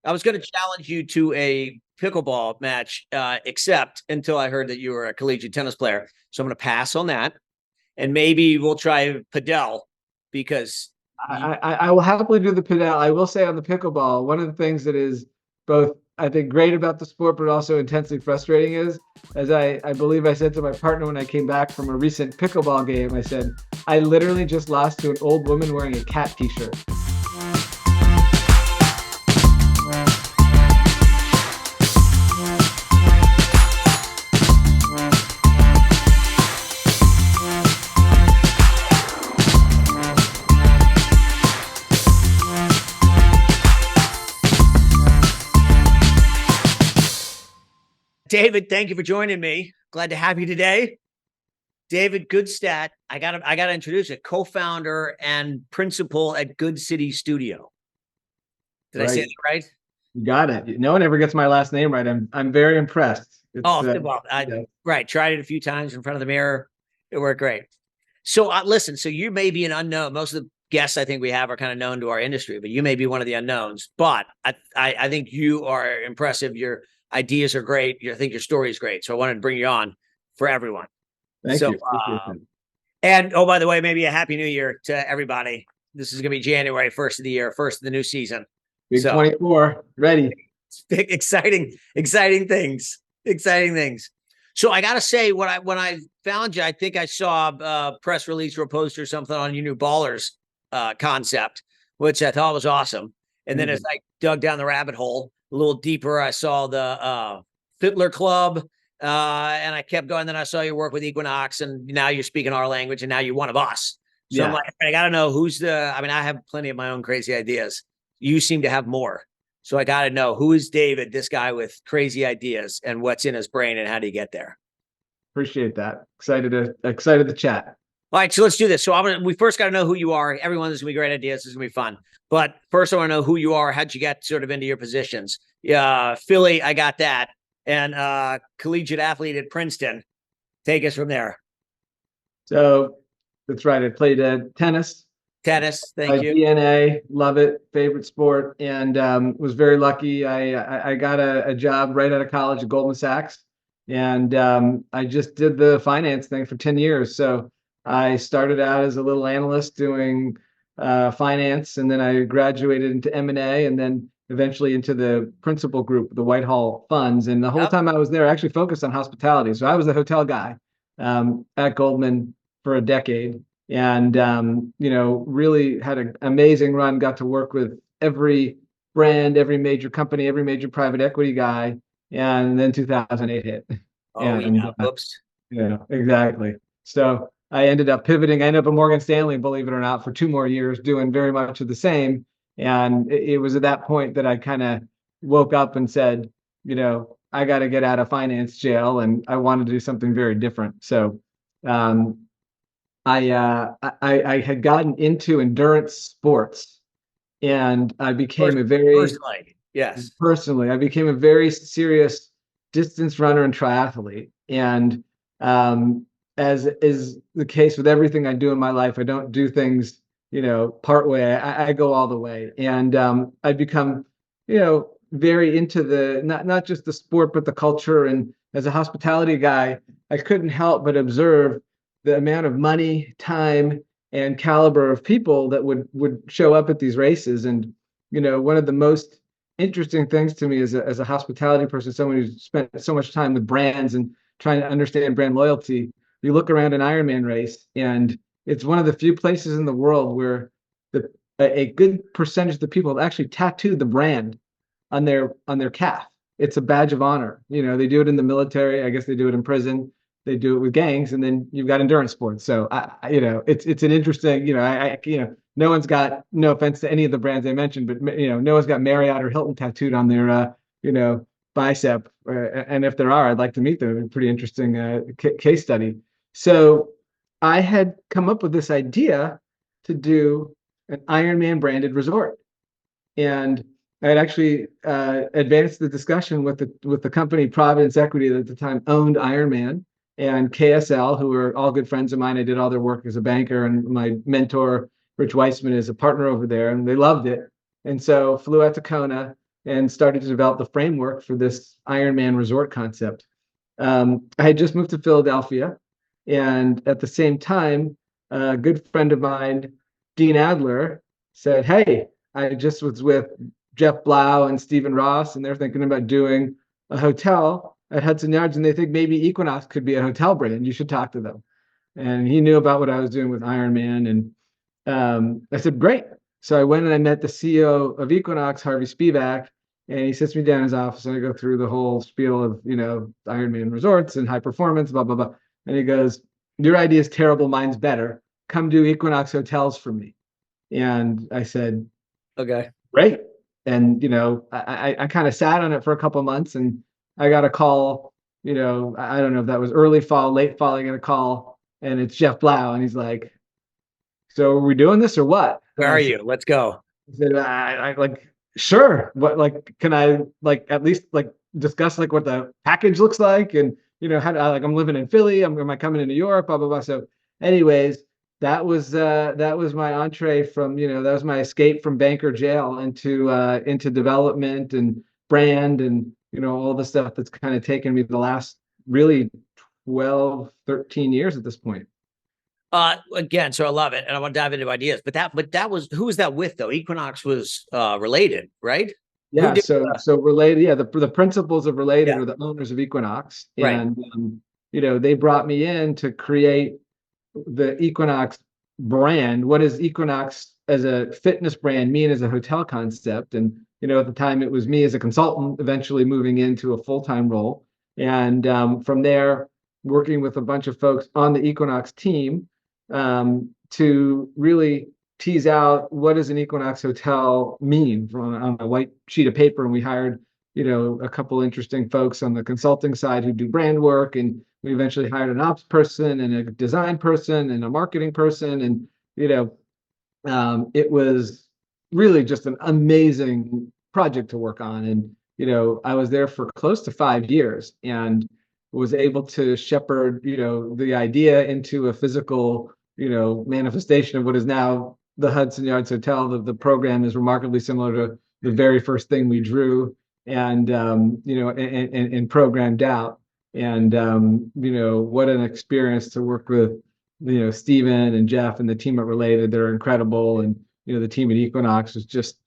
I was going to challenge you to a pickleball match, except until I heard that you were a collegiate tennis player. So I'm going to pass on that, and maybe we'll try padel because I will happily do the padel. I will say on the pickleball, one of the things that is both, I think, great about the sport, but also intensely frustrating is, as I believe I said to my partner when I came back from a recent pickleball game, I said, I literally just lost to an old woman wearing a cat t-shirt. David, thank you for joining me. Glad to have you today. David Gutstadt, I got to introduce you, co-founder and principal at Good City Studio. Did I say that right? You got it. No one ever gets my last name right. I'm very impressed. Right. Tried it a few times in front of the mirror. It worked great. So listen, so you may be an unknown. Most of the guests I think we have are kind of known to our industry, but you may be one of the unknowns. But I think you are impressive. Your ideas are great. I think your story is great. So I wanted to bring you on for everyone. Thank you. And oh, by the way, maybe a happy new year to everybody. This is going to be January 1st of the year, first of the new season. Big 24, ready. Big, exciting things. So I got to say, when I found you, I think I saw a press release or a post or something on your new Ballers concept, which I thought was awesome. And then as I dug down the rabbit hole a little deeper, I saw the Fitler Club, and I kept going. Then I saw your work with Equinox, and now you're speaking our language, and now you're one of us. So I'm like, I got to know I have plenty of my own crazy ideas. You seem to have more. So I got to know, who is David, this guy with crazy ideas, and what's in his brain, and how do you get there? Appreciate that. Excited to chat. All right, so let's do this. So we first got to know who you are. Everyone, this is going to be great ideas. This is going to be fun. But first, I want to know who you are. How'd you get sort of into your positions? Philly, I got that. And collegiate athlete at Princeton. Take us from there. So that's right. I played tennis. Thank you. DNA, love it, favorite sport, and was very lucky. I got a job right out of college at Goldman Sachs, and I just did the finance thing for 10 years. So I started out as a little analyst doing finance, and then I graduated into M&A, and then eventually into the principal group, the Whitehall funds. And the whole time I was there, I actually focused on hospitality. So I was the hotel guy at Goldman for a decade. And, really had an amazing run, got to work with every brand, every major company, every major private equity guy. And then 2008 hit. Oops. Yeah, exactly. So I ended up pivoting. I ended up at Morgan Stanley, believe it or not, for 2 more years, doing very much of the same. And it was at that point that I kind of woke up and said, I got to get out of finance jail, and I wanted to do something very different. So, I had gotten into endurance sports, and I became personally, I became a very serious distance runner and triathlete. And as is the case with everything I do in my life, I don't do things, part way. I go all the way. And I become, very into the not just the sport, but the culture. And as a hospitality guy, I couldn't help but observe the amount of money, time, and caliber of people that would show up at these races. And, one of the most interesting things to me as a hospitality person, someone who's spent so much time with brands and trying to understand brand loyalty, you look around an Ironman race, and it's one of the few places in the world where a good percentage of the people have actually tattooed the brand on their calf. It's a badge of honor. They do it in the military. I guess they do it in prison. They do it with gangs, and then you've got endurance sports. So it's an interesting, no one's got, no offense to any of the brands I mentioned, but no one's got Marriott or Hilton tattooed on their bicep. And if there are, I'd like to meet them. A pretty interesting case study. So I had come up with this idea to do an Ironman branded resort, and I had actually advanced the discussion with the company Providence Equity that at the time owned Ironman, and KSL, who were all good friends of mine. I did all their work as a banker, and my mentor, Rich Weissman, is a partner over there, and they loved it. And so flew out to Kona, and started to develop the framework for this Ironman resort concept. I had just moved to Philadelphia, and at the same time, a good friend of mine, Dean Adler, said, "Hey, I just was with Jeff Blau and Stephen Ross, and they're thinking about doing a hotel at Hudson Yards, and they think maybe Equinox could be a hotel brand. You should talk to them." And he knew about what I was doing with Ironman, and I said, "Great." So I went and I met the CEO of Equinox, Harvey Spivak, and he sits me down in his office, and I go through the whole spiel of, Ironman resorts and high performance, blah, blah, blah. And he goes, "Your idea is terrible. Mine's better. Come do Equinox Hotels for me." And I said, Okay. "Great." And, I kind of sat on it for a couple of months, and I got a call, I don't know if that was early fall, late fall, I got a call, and it's Jeff Blau. And he's like, "So are we doing this or what?" Where are you? Let's go. I said, I like, "Sure. What, like, can I like at least like discuss like what the package looks like? And, how do I, like, I'm living in Philly. Am I coming to New York? Blah, blah, blah." So anyways, that was my entree from, that was my escape from banker jail into development and brand and, all the stuff that's kind of taken me the last really 12, 13 years at this point. Again, so I love it, and I want to dive into ideas. But that was, who was that with though? Equinox was related, right? Who Yeah, did? so related, yeah, the principals of Related Yeah, are the owners of Equinox, right. and they brought me in to create the Equinox brand. What is Equinox as a fitness brand mean as a hotel concept? And at the time it was me as a consultant, eventually moving into a full-time role, and from there working with a bunch of folks on the Equinox team to really tease out what does an Equinox hotel mean on a white sheet of paper. And we hired, a couple interesting folks on the consulting side who do brand work. And we eventually hired an ops person and a design person and a marketing person. And, it was really just an amazing project to work on. And, I was there for close to 5 years and was able to shepherd, the idea into a physical, manifestation of what is now the Hudson Yards Hotel. The program is remarkably similar to the very first thing we drew and, and programmed out. And, what an experience to work with, Steven and Jeff and the team at Related. They're incredible. And, the team at Equinox was just,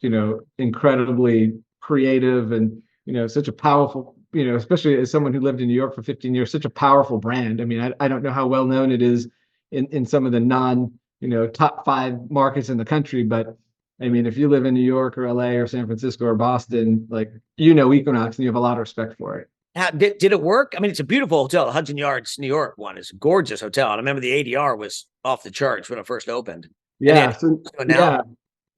incredibly creative and, such a powerful, especially as someone who lived in New York for 15 years, such a powerful brand. I mean, I don't know how well known it is in some of the non, top 5 markets in the country, but I mean, if you live in New York or LA or San Francisco or Boston, like, Equinox, and you have a lot of respect for it. Did it work? I mean, it's a beautiful hotel. The Hudson Yards, New York one is a gorgeous hotel. And I remember the ADR was off the charts when it first opened. Yeah. Now, yeah.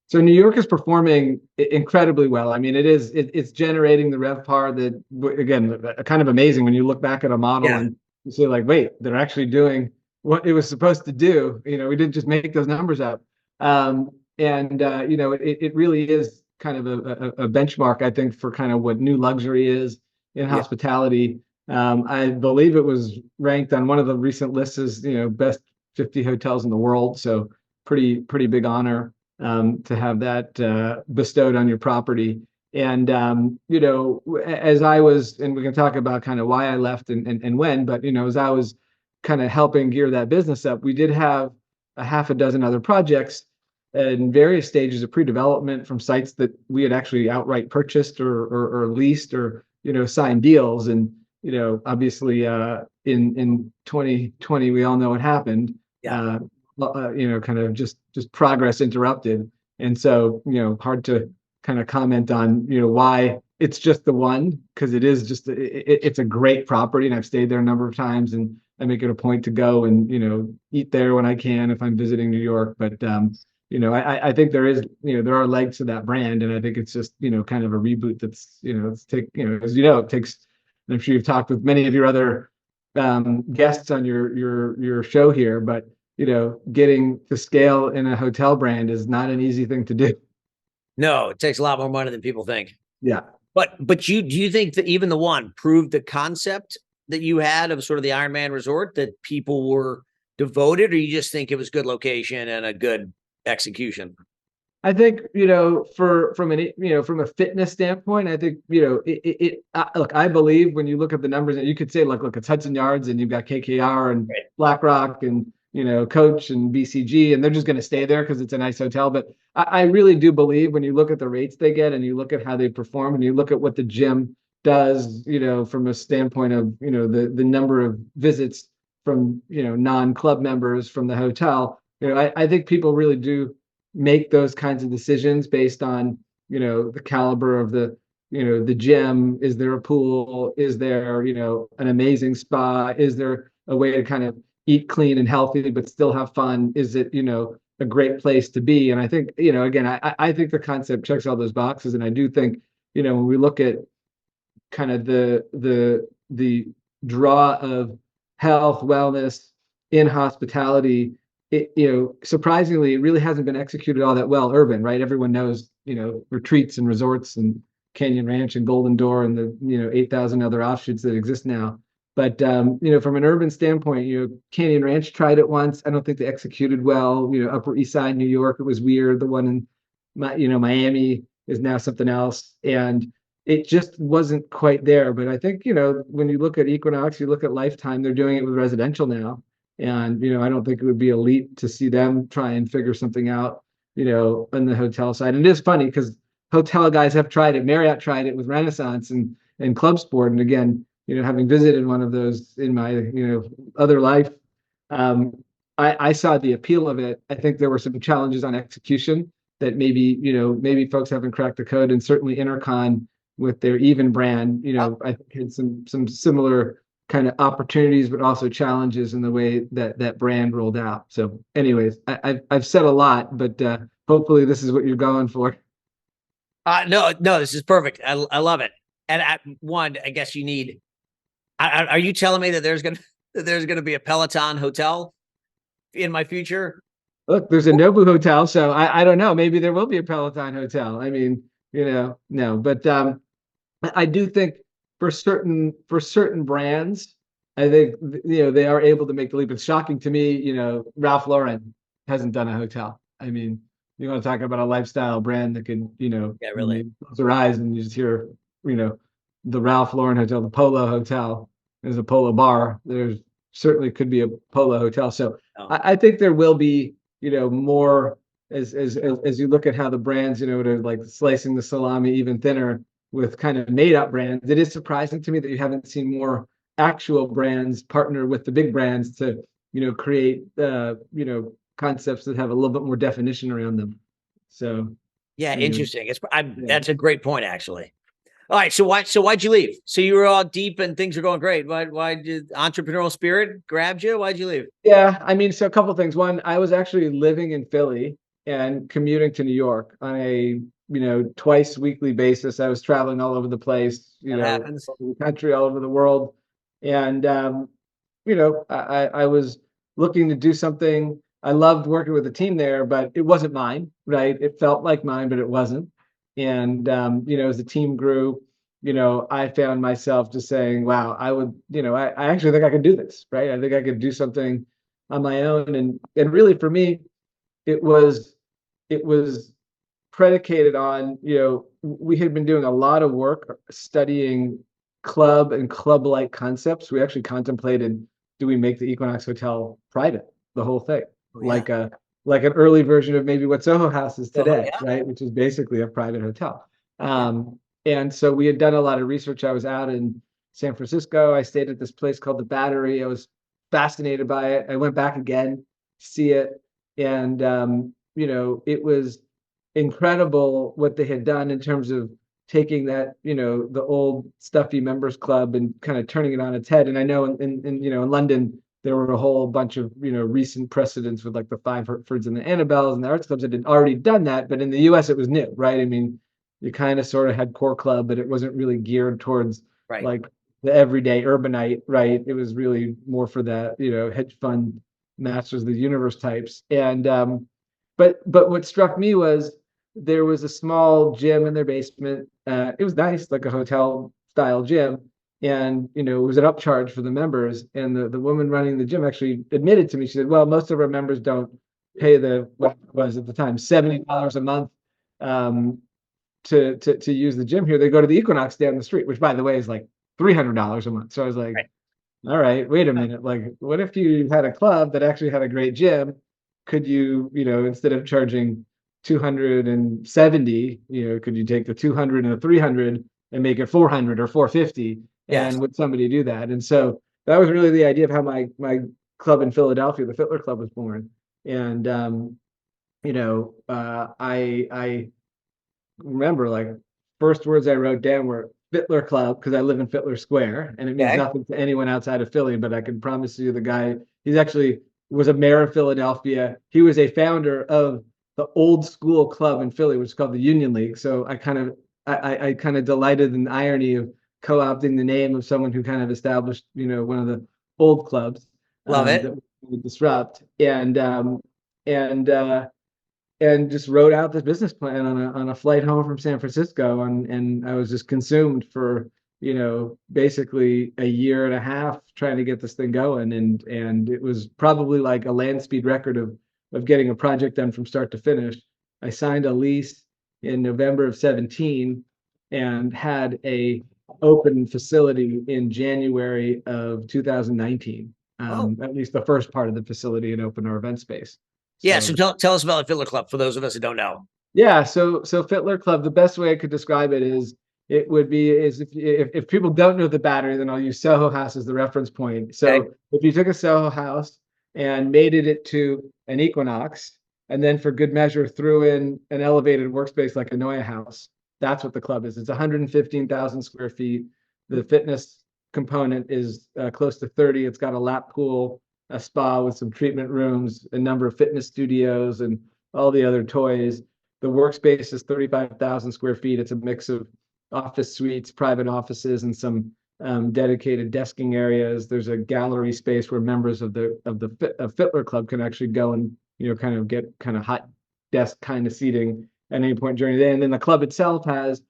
So New York is performing incredibly well. I mean, it's generating the RevPAR that, again, kind of amazing when you look back at a model yeah, and you say like, wait, they're actually doing what it was supposed to do. We didn't just make those numbers up. And it really is kind of a benchmark, I think, for kind of what new luxury is in yeah. hospitality. I believe it was ranked on one of the recent lists as, best 50 hotels in the world. So pretty big honor to have that bestowed on your property. And, as I was, and we can talk about kind of why I left and when, but, as I was kind of helping gear that business up, we did have a half a dozen other projects in various stages of pre-development from sites that we had actually outright purchased or leased or, signed deals. And, obviously in 2020, we all know what happened. Yeah. Kind of just progress interrupted. And so, hard to kind of comment on, why it's just the one, because it is just, it's a great property and I've stayed there a number of times and I make it a point to go and, eat there when I can if I'm visiting New York. But, I think there is, there are legs to that brand. And I think it's just, kind of a reboot that's, it takes, and I'm sure you've talked with many of your other guests on your show here, but getting to scale in a hotel brand is not an easy thing to do. No, it takes a lot more money than people think. Yeah. But do you think that even the one proved the concept that you had of sort of the Ironman resort, that people were devoted, or you just think it was good location and a good execution? I think, from from a fitness standpoint, I think, look, I believe when you look at the numbers, and you could say, look, it's Hudson Yards and you've got KKR and Right. BlackRock and, Coach and BCG, and they're just going to stay there because it's a nice hotel. But I really do believe when you look at the rates they get and you look at how they perform and you look at what the gym does, from a standpoint of, the number of visits from, non-club members from the hotel, I think people really do make those kinds of decisions based on the caliber of the gym. Is there a pool? Is there an amazing spa? Is there a way to kind of eat clean and healthy but still have fun? Is it a great place to be? And I think again, I think the concept checks all those boxes, and I do think when we look at kind of the draw of health, wellness in hospitality, surprisingly, it really hasn't been executed all that well urban, right? Everyone knows, retreats and resorts and Canyon Ranch and Golden Door and the, 8,000 other offshoots that exist now. But, from an urban standpoint, Canyon Ranch tried it once. I don't think they executed well. Upper East Side, New York, it was weird. The one in, Miami is now something else. And it just wasn't quite there. But I think, when you look at Equinox, you look at Lifetime, they're doing it with residential now. And, I don't think it would be elite to see them try and figure something out, on the hotel side. And it is funny because hotel guys have tried it. Marriott tried it with Renaissance and Club Sport. And again, having visited one of those in my, other life, I saw the appeal of it. I think there were some challenges on execution that maybe folks haven't cracked the code, and certainly Intercon with their Even brand, I think had some similar kind of opportunities, but also challenges in the way that brand rolled out. So anyways, I've said a lot, but hopefully this is what you're going for. No, this is perfect. I love it. And I guess you need. Are you telling me that there's gonna be a Peloton hotel in my future? Look, there's a Nobu hotel, so I don't know. Maybe there will be a Peloton hotel. I mean, no, but I do think for certain brands, I think they are able to make the leap. It's shocking to me, Ralph Lauren hasn't done a hotel. I mean, you want to talk about a lifestyle brand that could, Yeah, really. you close your eyes and you just hear, the Ralph Lauren hotel, the Polo Hotel. There's a Polo bar. There's certainly could be a Polo hotel. So Oh, I think there will be, more as you look at how the brands, to like slicing the salami even thinner with kind of made up brands. It is surprising to me that you haven't seen more actual brands partner with the big brands to, create, concepts that have a little bit more definition around them. So, yeah, anyway, interesting. yeah. That's a great point, actually. All right, why'd you leave? So you were all deep and things were going great. Why did entrepreneurial spirit grabbed you? Why'd you leave? Yeah, I mean, so a couple of things. One, I was actually living in Philly and commuting to New York on a, twice weekly basis. I was traveling all over the place, That happens. all over the country, all over the world. And, I was looking to do something. I loved working with the team there, but it wasn't mine, right? It felt like mine, but it wasn't. And, as the team grew, I found myself just saying, wow, I would, I actually think I could do this, right? I think I could do something on my own. And really for me, it was it was predicated on, we had been doing a lot of work studying club and club-like concepts. We actually contemplated, do we make the Equinox Hotel private, the whole thing, Oh, yeah. like an early version of maybe what Soho House is Oh, today, yeah. right? Which is basically a private hotel. Yeah. And so we had done a lot of research. I was out in San Francisco. I stayed at this place called the Battery. I was fascinated by it. I went back again to see it, and it was incredible what they had done in terms of taking that, the old stuffy members club and kind of turning it on its head. And I know in London there were a whole bunch of recent precedents with like the Five Hertfords and the Annabelles and the arts clubs that had already done that, but in the US it was new, right? I mean, you kind of sort of had core club, but it wasn't really geared towards Right. like the everyday urbanite, right? It was really more for that, hedge fund masters of the universe types. And but what struck me was there was a small gym in their basement. It was nice, like a hotel style gym. And, it was an upcharge for the members. And the woman running the gym actually admitted to me, she said, well, most of our members don't pay what was at the time $70 a month to use the gym here. They go to the Equinox down the street, which by the way is like $300 a month. So I was like, Right. all right, wait a minute. Like, what if you had a club that actually had a great gym? Could you, instead of charging 270, could you take the 200 and the 300 and make it 400 or 450? Yes. And would somebody do that? And so that was really the idea of how my club in Philadelphia, the Fitler Club, was born. And I remember like first words I wrote down were Fitler Club because I live in Fitler Square, and it means Okay. nothing to anyone outside of Philly. But I can promise you, the guy, he's actually was a mayor of Philadelphia. He was a founder of the old school club in Philly, which is called the Union League. So I kind of delighted in the irony of co-opting the name of someone who kind of established, one of the old clubs Love it. that would disrupt. And and just wrote out this business plan on a flight home from San Francisco, and I was just consumed for basically a year and a half trying to get this thing going, and it was probably like a land speed record of getting a project done from start to finish. I signed a lease in November of 17 and had a open facility in January of 2019. Oh, At least the first part of the facility, and open our event space. yeah. So So tell us about the Fiddler Club for those of us who don't know. yeah, so Fitler Club, the best way I could describe it is it would be is if people don't know the Battery, then I'll use Soho House as the reference point. Okay. So if you took a Soho House and made it to an Equinox, and then for good measure threw in an elevated workspace like a Noya House, that's what the club is. It's 115,000 square feet. The fitness component is close to 30. It's got a lap pool, a spa with some treatment rooms, a number of fitness studios, and all the other toys. The workspace is 35,000 square feet. It's a mix of office suites, private offices, and some dedicated desking areas. There's a gallery space where members of the Fitler Club can actually go and kind of get kind of hot desk kind of seating at any point during the day. And then the club itself has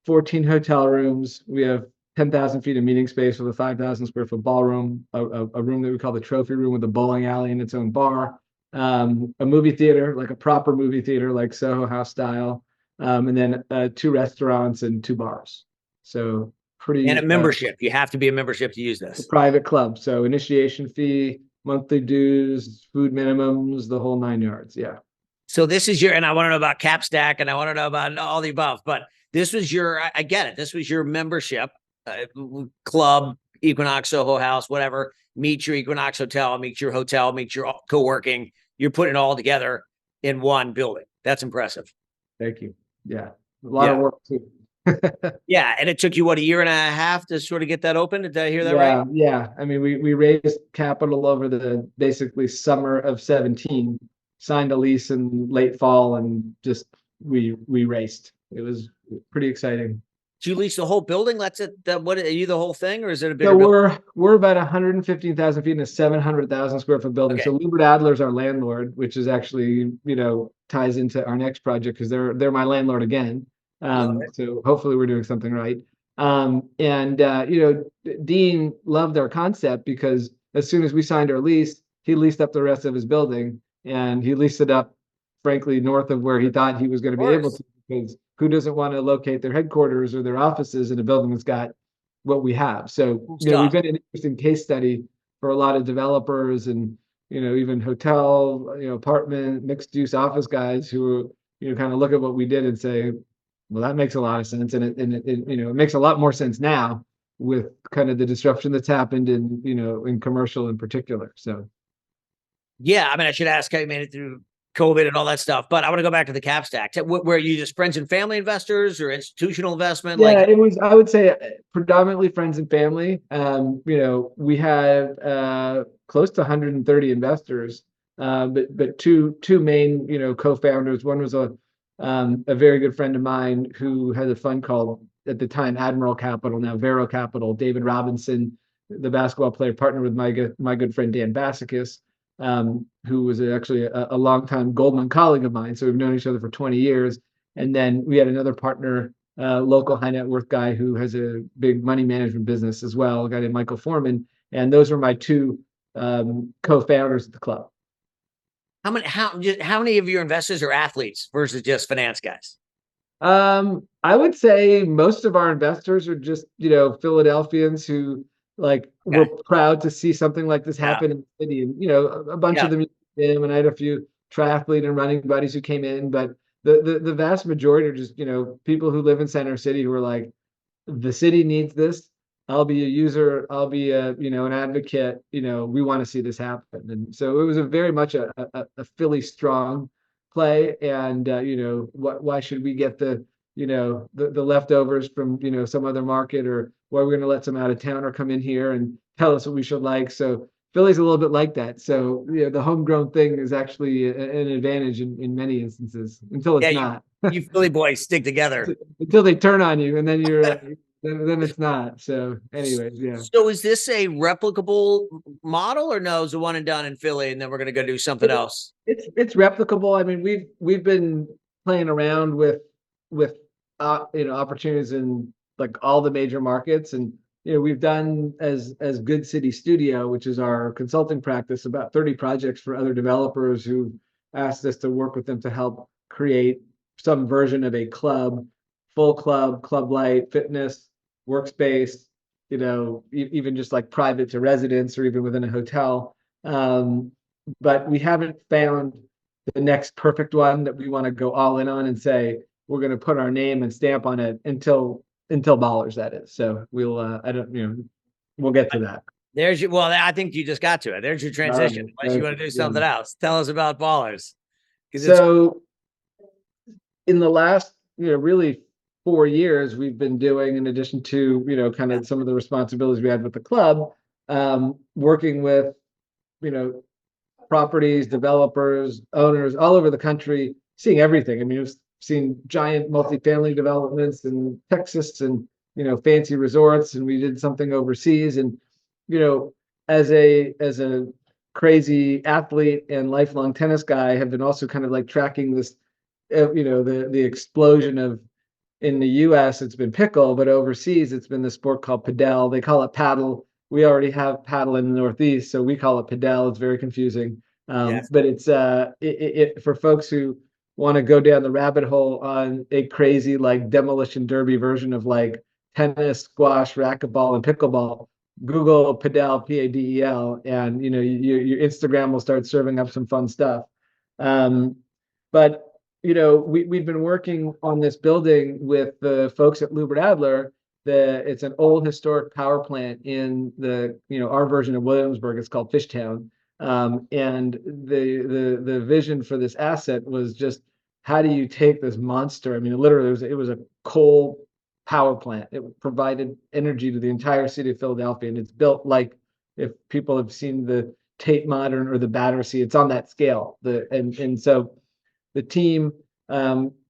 14 hotel rooms. We have 10,000 feet of meeting space with a 5,000 square foot ballroom, a room that we call the trophy room with a bowling alley and its own bar, a movie theater, like a proper movie theater, like Soho House style, and then 2 restaurants and 2 bars. So And a pretty membership. You have to be a membership to use a this. private club. So initiation fee, monthly dues, food minimums, the whole 9 yards. Yeah. So this is your, and I want to know about cap stack and I want to know about all the above, but this was your, I get it. This was your membership club, Equinox, Soho House, whatever. Meet your Equinox Hotel, meet your hotel, meet your co-working. You're putting it all together in one building. That's impressive. Thank you. Yeah. A lot of work too. Yeah. And it took you, what, a year and a half to sort of get that open? Did I hear that Yeah, right? yeah. I mean, we raised capital over the basically summer of 17, signed a lease in late fall, and just we raced. It was pretty exciting. Do you lease the whole building? That's it. What are you, the whole thing, or is it a So bigger building? we're about 115,000 feet in a 700,000 square foot building. Okay. So Liebert Adler's our landlord, which is actually, ties into our next project because they're my landlord again. Love it. So hopefully we're doing something right. And Dean loved our concept because as soon as we signed our lease, he leased up the rest of his building, and he leased it up, frankly, north of where he thought he was going Of to be able course. to, because who doesn't want to locate their headquarters or their offices in a building that's got what we have? So, Cool we've stuff. been an interesting case study for a lot of developers and, even hotel, apartment, mixed use office guys who, kind of look at what we did and say, well, that makes a lot of sense. And it makes a lot more sense now with kind of the disruption that's happened in commercial in particular. So Yeah. I mean, I should ask how you made it through COVID and all that stuff, but I want to go back to the cap stack. Where you just friends and family investors or institutional investment? yeah, Like, it was, I would say, predominantly friends and family. We had close to 130 investors, but two main, co-founders. One was a very good friend of mine who had a fund called, at the time, Admiral Capital, now Vero Capital. David Robinson, the basketball player, partnered with my good friend Dan Basicus, who was actually a longtime Goldman colleague of mine. So we've known each other for 20 years. And then we had another partner, local high net worth guy who has a big money management business as well, a guy named Michael Foreman. And those were my two co-founders of the club. How many of your investors are athletes versus just finance guys? I would say most of our investors are just, Philadelphians who like were Okay. proud to see something like this Yeah. happen in the city. And, a bunch Yeah. of them, and I had a few triathlete and running buddies who came in, but the vast majority are just, people who live in Center City who are like, the city needs this. I'll be a user. I'll be an advocate. We want to see this happen. And so it was a very much a Philly strong play. And why should we get the leftovers from some other market, or why we're going to let some out of towner come in here and tell us what we should like. So Philly's a little bit like that. So the homegrown thing is actually an advantage in many instances until Yeah. it's not. You Philly boys stick together. Until they turn on you, and then you're then it's not. So, anyways, yeah, So is this a replicable model, or no? Is it one and done in Philly, and then we're going to go do something it, else? it's replicable. I mean, we've been playing around with opportunities in like all the major markets, and we've done as Good City Studio, which is our consulting practice, about 30 projects for other developers who asked us to work with them to help create some version of a club, full club, club light, fitness, workspace, even just like private to residents or even within a hotel. But we haven't found the next perfect one that we want to go all in on and say we're going to put our name and stamp on it until Ballers, that is. So I don't, we'll get to that. Well, I think you just got to it. There's your transition. Unless you want to do Yeah. something else, tell us about Ballers. So in the last, really 4 years, we've been doing, in addition to, kind of some of the responsibilities we had with the club, working with, you know, properties, developers, owners all over the country, seeing everything. I mean, we've seen giant multifamily developments in Texas and, fancy resorts, and we did something overseas. And, you know, as a crazy athlete and lifelong tennis guy, I have been also kind of like tracking this, the explosion of, in the US, it's been pickle, but overseas, it's been the sport called padel. They call it paddle. We already have paddle in the Northeast, so we call it padel. It's very confusing. Yes. But it's for folks who want to go down the rabbit hole on a crazy like demolition derby version of like tennis, squash, racquetball, and pickleball. Google padel, Padel, and your Instagram will start serving up some fun stuff. But we've been working on this building with the folks at Lubert Adler. It's an old historic power plant in our version of Williamsburg. It's called Fishtown. And the vision for this asset was just, how do you take this monster? I mean, literally, it was a coal power plant. It provided energy to the entire city of Philadelphia, and it's built like, if people have seen the Tate Modern or the Battersea, it's on that scale. And so the team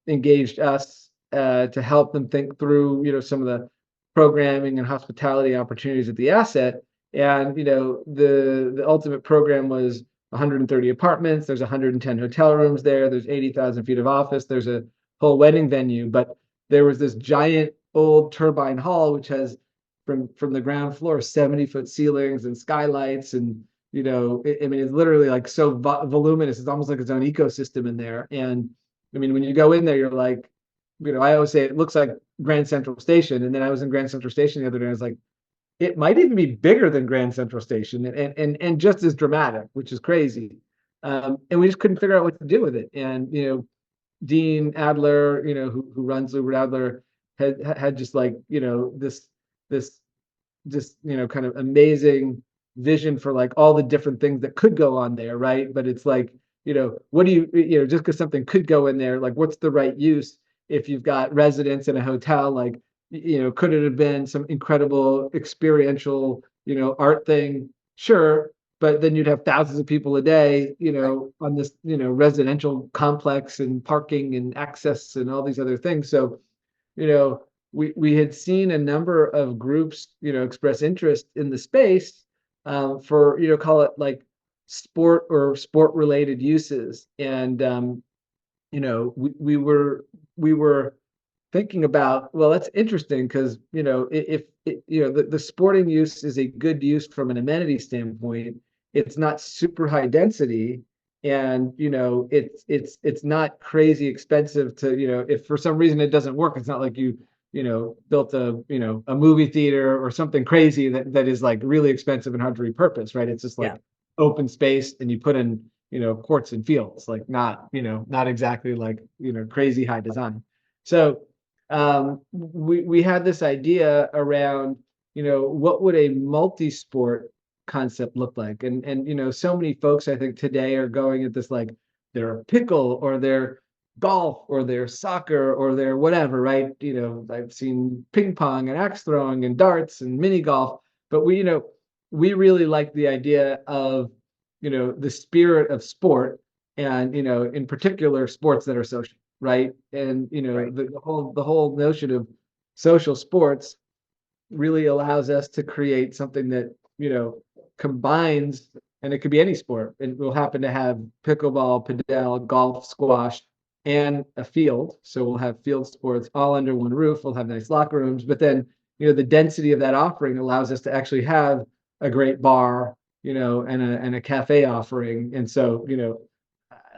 engaged us to help them think through, some of the programming and hospitality opportunities at the asset. And the ultimate program was 130 apartments. There's 110 hotel rooms there. There's 80,000 feet of office. There's a whole wedding venue. But there was this giant old turbine hall, which has from the ground floor 70-foot ceilings and skylights, and I mean, it's literally like so voluminous. It's almost like its own ecosystem in there. And I mean, when you go in there, you're like, I always say it looks like Grand Central Station. And then I was in Grand Central Station the other day. And I was like, it might even be bigger than Grand Central Station, and just as dramatic, which is crazy. And we just couldn't figure out what to do with it. And Dean Adler, who runs Lubert Adler, had just like this just kind of amazing vision for like all the different things that could go on there, right? But it's like, what do just because something could go in there, like what's the right use? If you've got residents in a hotel, like, could it have been some incredible experiential, art thing? Sure. But then you'd have thousands of people a day, on this, residential complex, and parking and access and all these other things. So, we had seen a number of groups, express interest in the space, for, call it like sport or sport related uses. And, we were thinking about, well, that's interesting because, if the sporting use is a good use from an amenity standpoint, it's not super high density, And it's not crazy expensive to, if for some reason it doesn't work, it's not like built a movie theater or something crazy that is like really expensive and hard to repurpose, right? It's just Yeah. like open space, and you put in courts and fields, like not exactly like crazy high design. So we had this idea around what would a multi-sport concept look like, and so many folks I think today are going at this like they're pickle or they're golf or their soccer or their whatever, right? I've seen ping pong and axe throwing and darts and mini golf, but we really like the idea of, the spirit of sport, and, in particular sports that are social, right? And, Right. the whole notion of social sports really allows us to create something that, combines, and it could be any sport. And we'll happen to have pickleball, padel, golf, squash, and a field. So we'll have field sports all under one roof. We'll have nice locker rooms, but then, the density of that offering allows us to actually have a great bar, and a cafe offering. And so,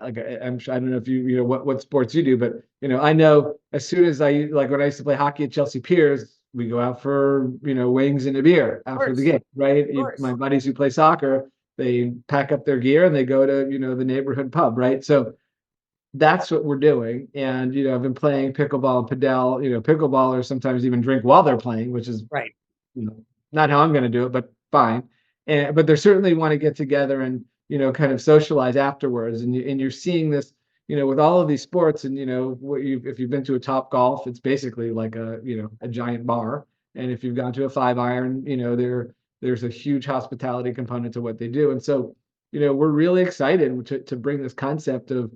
like I'm sure, I don't know if you know what sports you do, but I know as soon as like when I used to play hockey at Chelsea Piers, we go out for wings and a beer Of after the course. game, right? Of My course. buddies who play soccer, they pack up their gear and they go to the neighborhood pub, right? So that's what we're doing. And I've been playing pickleball and padel. Pickleballers sometimes even drink while they're playing, which is Right. not how I'm going to do it, but fine. But they certainly want to get together and kind of socialize afterwards. And you're seeing this, with all of these sports. And if you've been to a Top Golf, it's basically like a giant bar. And if you've gone to a 5-iron, there's a huge hospitality component to what they do. And so we're really excited to bring this concept of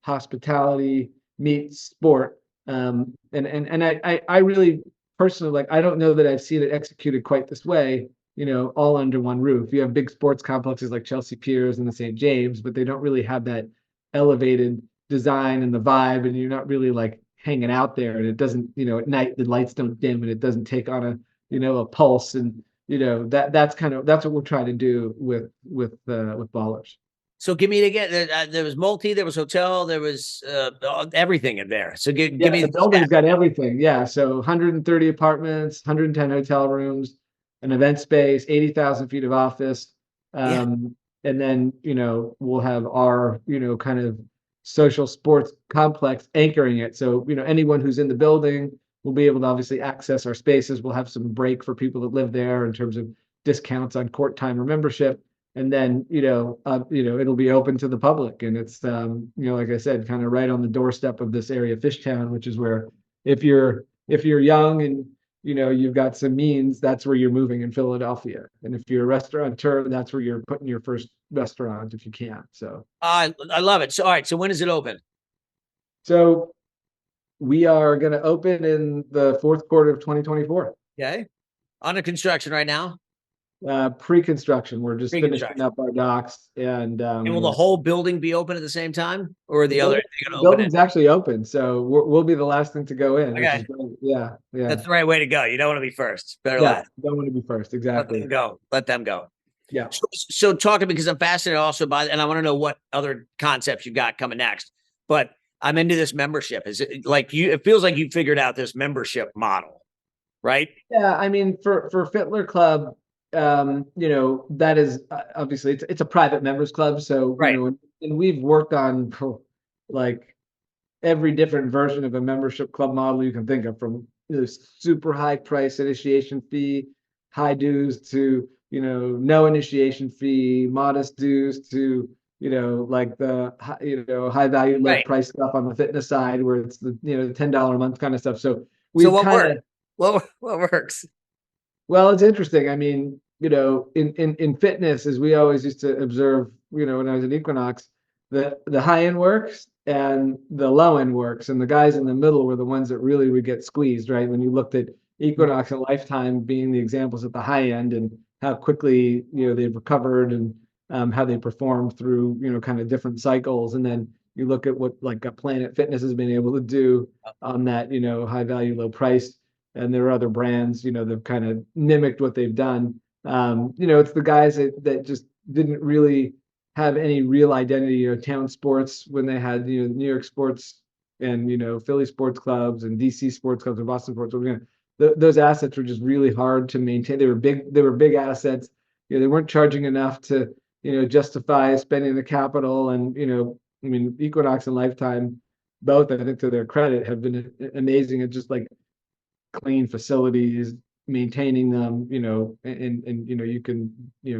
hospitality meets sport. And I really personally, like, I don't know that I've seen it executed quite this way, all under one roof. You have big sports complexes like Chelsea Piers and the St. James, but they don't really have that elevated design and the vibe, and you're not really like hanging out there. And it doesn't, at night the lights don't dim and it doesn't take on a pulse. And that's what we're trying to do with Ballers. So give me it again. There was multi, there was hotel, there was everything in there. So give Yeah, me the the stat. building's got everything. Yeah, so 130 apartments, 110 hotel rooms, an event space, 80,000 feet of office. Yeah. And then, we'll have our, kind of social sports complex anchoring it. So, anyone who's in the building will be able to obviously access our spaces. We'll have some break for people that live there in terms of discounts on court time or membership. And then it'll be open to the public, and it's like I said, kind of right on the doorstep of this area, Fishtown, which is where if you're young and you've got some means, that's where you're moving in Philadelphia. And if you're a restaurateur, that's where you're putting your first restaurant if you can. So I love it. So all right. So when is it open? so we are going to open in the fourth quarter of 2024. Okay. Under construction right now. Pre-construction. We're just finishing Pre-construction. up our docks, and And will the whole building be open at the same time, or the the other? building, Are you the gonna open it? building's actually open, so we'll be the last thing to go in, which is Okay. great. Yeah, yeah, That's the right way to go. You don't want to be first. Better yeah. last. Don't want to be first, Let exactly. them go. Let them go. Yeah. So talk to me, because I'm fascinated also by, and I want to know what other concepts you've got coming next. But I'm into this membership. Is it like it feels like you figured out this membership model, right? Yeah, I mean, for Fitler Club, that is obviously it's a private members club, so Right. and we've worked on like every different version of a membership club model you can think of, from super high price initiation fee, high dues, to no initiation fee, modest dues, to like the high value low Right. price stuff on the fitness side, where it's the $10 a month kind of stuff. So So we've what kind works? of What works? well, it's interesting. I mean, in fitness, as we always used to observe, when I was at Equinox, the high end works and the low end works, and the guys in the middle were the ones that really would get squeezed, right? When you looked at Equinox and Lifetime being the examples at the high end, and how quickly they've recovered, and how they performed through kind of different cycles, and then you look at what like a Planet Fitness has been able to do on that high value, low price, and there are other brands that kind of mimicked what they've done. It's the guys that just didn't really have any real identity. Town sports, when they had, New York sports and, Philly sports clubs and DC sports clubs and Boston sports, those assets were just really hard to maintain. They were big assets. They weren't charging enough to, justify spending the capital. And, I mean, Equinox and Lifetime, both, I think, to their credit, have been amazing at just like clean facilities, maintaining them, and you can,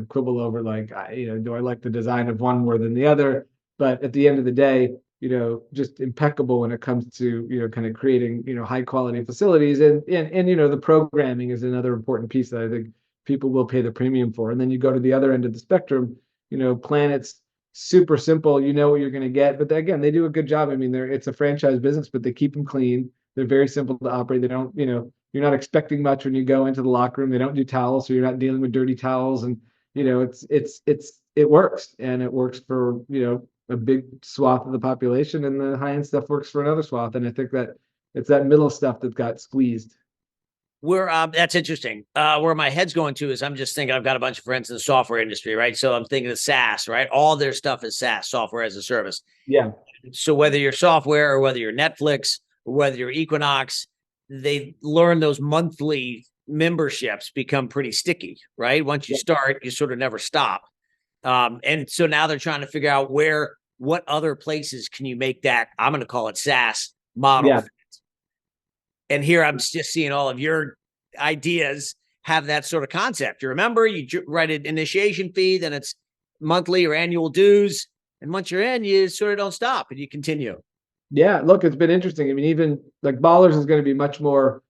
quibble over like, do I like the design of one more than the other? But at the end of the day, just impeccable when it comes to, kind of creating, high quality facilities. And the programming is another important piece that I think people will pay the premium for. And then you go to the other end of the spectrum, Planet's super simple, what you're going to get. But again, they do a good job. I mean, it's a franchise business, but they keep them clean. They're very simple to operate. They don't, you're not expecting much when you go into the locker room. They don't do towels, so you're not dealing with dirty towels. And, it works, and it works for, a big swath of the population, and the high end stuff works for another swath. And I think that it's that middle stuff that got squeezed. That's interesting. Where my head's going to is, I'm just thinking, I've got a bunch of friends in the software industry, right? So I'm thinking of SaaS, right? All their stuff is SaaS, software as a service. Yeah. So whether you're software or whether you're Netflix or whether you're Equinox, they learn those monthly memberships become pretty sticky, right? Once you start, you sort of never stop. And so now they're trying to figure out what other places can you make that, I'm going to call it SaaS model. Yeah. And here I'm just seeing all of your ideas have that sort of concept. You remember, you write an initiation fee, then it's monthly or annual dues. And once you're in, you sort of don't stop and you continue. Yeah, look, it's been interesting. I mean, even like Ballers is going to be much more,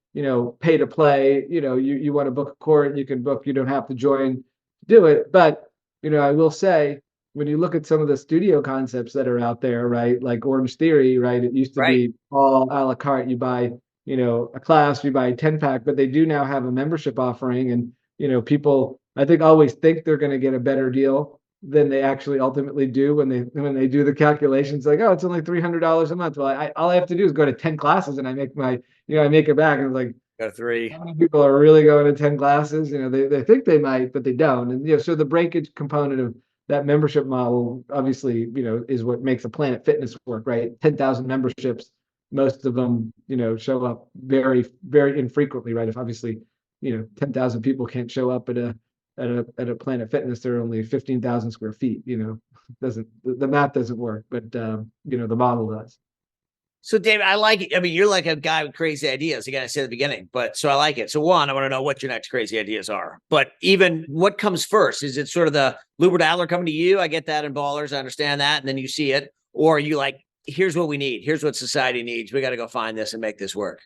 pay to play. You want to book a court, you can book, you don't have to join to do it. But, I will say, when you look at some of the studio concepts that are out there, right, like Orange Theory, right, it used to be all a la carte. You buy, a class, you buy a 10-pack, but they do now have a membership offering. And, people, I think, always think they're going to get a better deal than they actually ultimately do when they do the calculations. Like, oh, it's only $300 a month. Well, all I have to do is go to 10 classes and I make I make it back. And it's like, got 3. How many people are really going to 10 classes? They think they might, but they don't. And, so the breakage component of that membership model, obviously, is what makes a Planet Fitness work, right? 10,000 memberships, most of them, show up very, very infrequently, right? If obviously, 10,000 people can't show up at a Planet Fitness, there are only 15,000 square feet. The math doesn't work, but the model does. So, David, I like it. I mean, you're like a guy with crazy ideas. Again, I said at the beginning, but so I like it. So, one, I want to know what your next crazy ideas are. But even what comes first? Is it sort of the Lubert Adler coming to you? I get that in Ballers. I understand that. And then you see it. Or are you like, here's what we need. Here's what society needs. We got to go find this and make this work.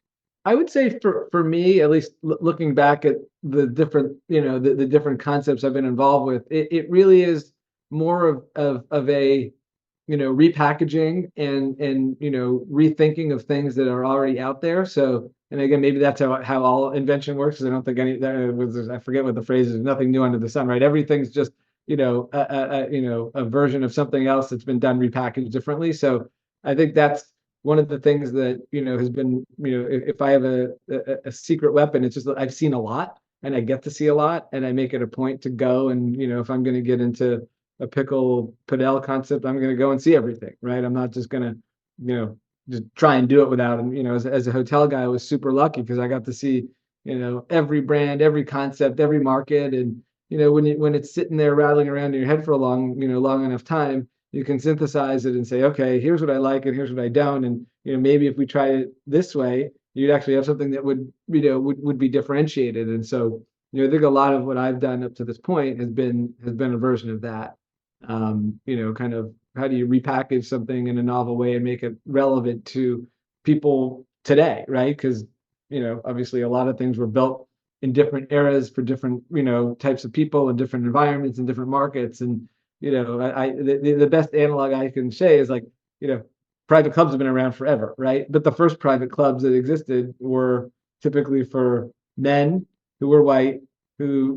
I would say for me, at least looking back at the different, the different concepts I've been involved with, it really is more of a, repackaging and rethinking of things that are already out there. So, and again, maybe that's how all invention works, because I don't think I forget what the phrase is, nothing new under the sun, right? Everything's just, a version of something else that's been done repackaged differently. So I think that's one of the things that, has been, if I have a secret weapon, it's just that I've seen a lot and I get to see a lot, and I make it a point to go. And, if I'm going to get into a pickle Padel concept, I'm going to go and see everything, right? I'm not just going to, just try and do it without. And, as a hotel guy, I was super lucky because I got to see, every brand, every concept, every market. And, when it's sitting there rattling around in your head for a long enough time, you can synthesize it and say, okay, here's what I like and here's what I don't. And, maybe if we try it this way, you'd actually have something that would be differentiated. And so, I think a lot of what I've done up to this point has been a version of that. Kind of how do you repackage something in a novel way and make it relevant to people today, right? Because, obviously a lot of things were built in different eras for different, types of people and different environments and different markets. And, the best analog I can say is like, private clubs have been around forever, right? But the first private clubs that existed were typically for men who were white, who,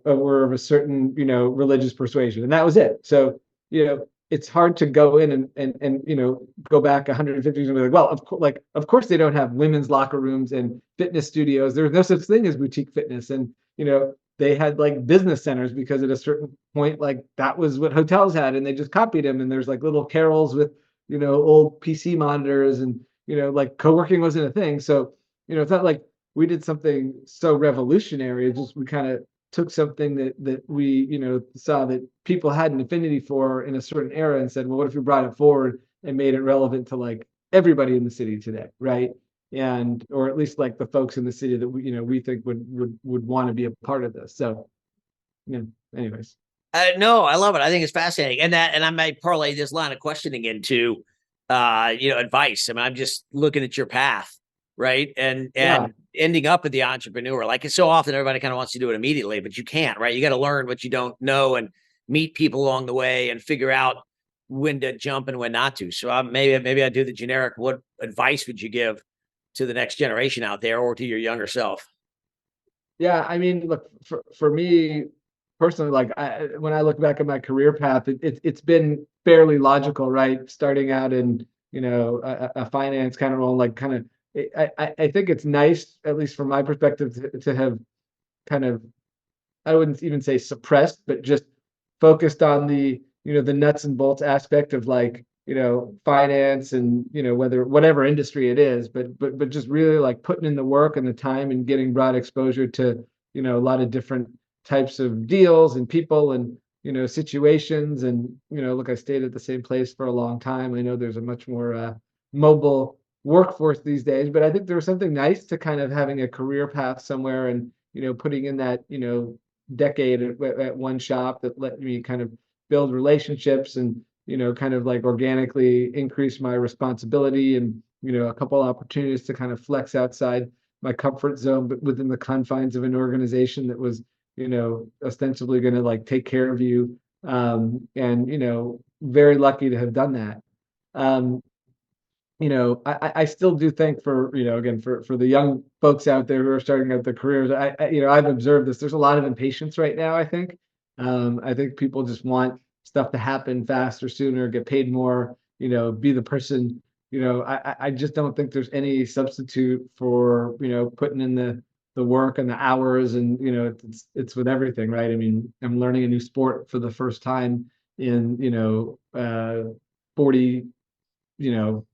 were of a certain, religious persuasion. And that was it. So, it's hard to go in and go back 150 years and be like, well, of course they don't have women's locker rooms and fitness studios. There's no such thing as boutique fitness. And, they had like business centers because at a certain point, like that was what hotels had, and they just copied them. And there's like little carols with, old PC monitors, and like co-working wasn't a thing. So, it's not like we did something so revolutionary. It's just we kind of took something that we, saw that people had an affinity for in a certain era and said, well, what if we brought it forward and made it relevant to like everybody in the city today, right? And or at least like the folks in the city that we think would want to be a part of this. So, anyways. No, I love it. I think it's fascinating. And I might parlay this line of questioning into advice. I mean, I'm just looking at your path, right? And Yeah. ending up with the entrepreneur. Like, it's so often everybody kind of wants to do it immediately, but you can't, right? You got to learn what you don't know and meet people along the way and figure out when to jump and when not to. So maybe I do the generic. What advice would you give to the next generation out there, or to your younger self? Yeah, I mean, look, for me personally, like when I look back at my career path, it's been fairly logical, right? Starting out in, a finance kind of role, like kind of, I think it's nice, at least from my perspective, to have kind of, I wouldn't even say suppressed, but just focused on the, the nuts and bolts aspect of like, finance and, whatever industry it is, but just really like putting in the work and the time and getting broad exposure to, a lot of different types of deals and people and, situations. And, look, I stayed at the same place for a long time. I know there's a much more mobile workforce these days, but I think there was something nice to kind of having a career path somewhere and, putting in that, decade at one shop that let me kind of build relationships and, kind of like organically increase my responsibility and, a couple opportunities to kind of flex outside my comfort zone, but within the confines of an organization that was, ostensibly going to like take care of you. And, very lucky to have done that. Um, I still do think for, again, for the young folks out there who are starting out their careers, I've observed this. There's a lot of impatience right now, I think. I think people just want stuff to happen faster, sooner, get paid more, be the person, I just don't think there's any substitute for, putting in the work and the hours and, it's with everything, right? I mean, I'm learning a new sport for the first time in, 40, you know,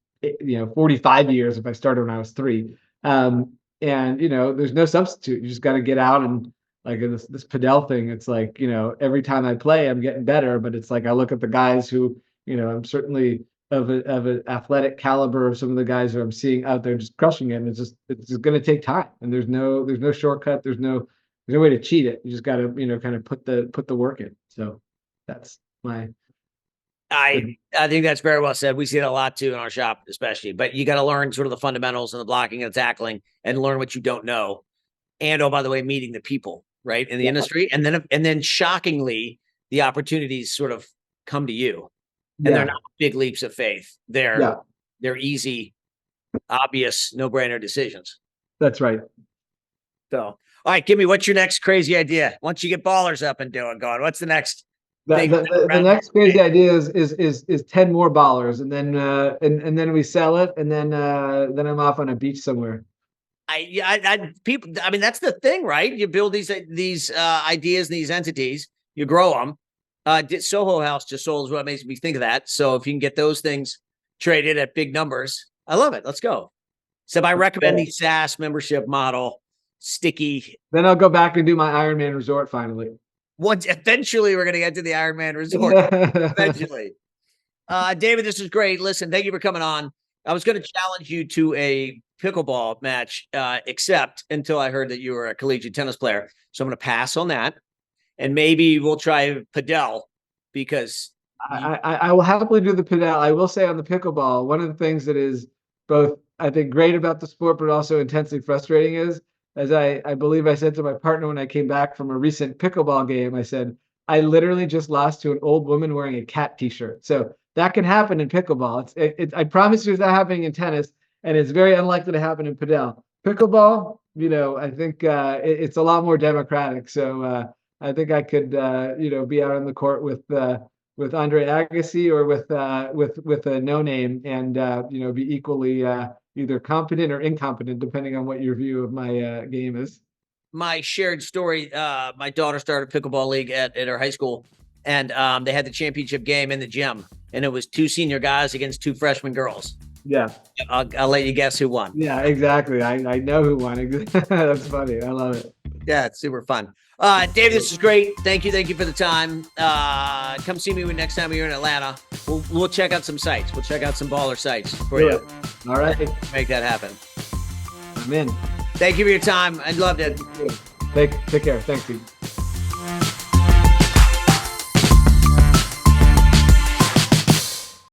45 years if I started when I was 3. And there's no substitute. You just got to get out and like this padel thing. It's like, every time I play, I'm getting better, but it's like I look at the guys who, I'm certainly of an athletic caliber of some of the guys who I'm seeing out there just crushing it. And it's just going to take time. And there's no shortcut. There's no way to cheat it. You just got to, kind of put the work in. So that's my I think that's very well said. We see it a lot too in our shop, especially. But you got to learn sort of the fundamentals and the blocking and the tackling, and learn what you don't know. And oh, by the way, meeting the people right in the industry, and then shockingly, the opportunities sort of come to you, and they're not big leaps of faith. They're easy, obvious, no brainer decisions. That's right. So, all right, give me what's your next crazy idea? Once you get ballers up and going, what's the next? The next crazy idea is 10 more ballers, and then and then we sell it, and then I'm off on a beach somewhere. People. I mean, that's the thing, right? You build these ideas, these entities, you grow them. Soho House just sold is what makes me think of that. So if you can get those things traded at big numbers, I love it. Let's go. So I recommend the SaaS membership model, sticky. Then I'll go back and do my Ironman resort finally. Once eventually we're going to get to the Ironman resort. Eventually. David, this is great. Listen, thank you for coming on. I was going to challenge you to a pickleball match, except until I heard that you were a collegiate tennis player. So I'm going to pass on that. And maybe we'll try padel because I will happily do the padel. I will say on the pickleball, one of the things that is both, I think, great about the sport, but also intensely frustrating is, as I believe I said to my partner when I came back from a recent pickleball game, I said, I literally just lost to an old woman wearing a cat t-shirt. So that can happen in pickleball. I promise you it's not happening in tennis, and it's very unlikely to happen in padel. Pickleball, I think it's a lot more democratic. So I think I could, be out on the court with Andre Agassi or with a no name and, be equally either competent or incompetent, depending on what your view of my game is. my shared story. My daughter started a pickleball league at her high school, and they had the championship game in the gym, and it was 2 senior guys against 2 freshman girls. Yeah. I'll let you guess who won. Yeah, exactly. I know who won. That's funny. I love it. Yeah, it's super fun. Dave, this is great. Thank you for the time. Come see me next time you're in Atlanta. We'll check out some sites. We'll check out some baller sites for you. All right. Make that happen. I'm in. Thank you for your time. I loved it. Take care. Thanks, Pete.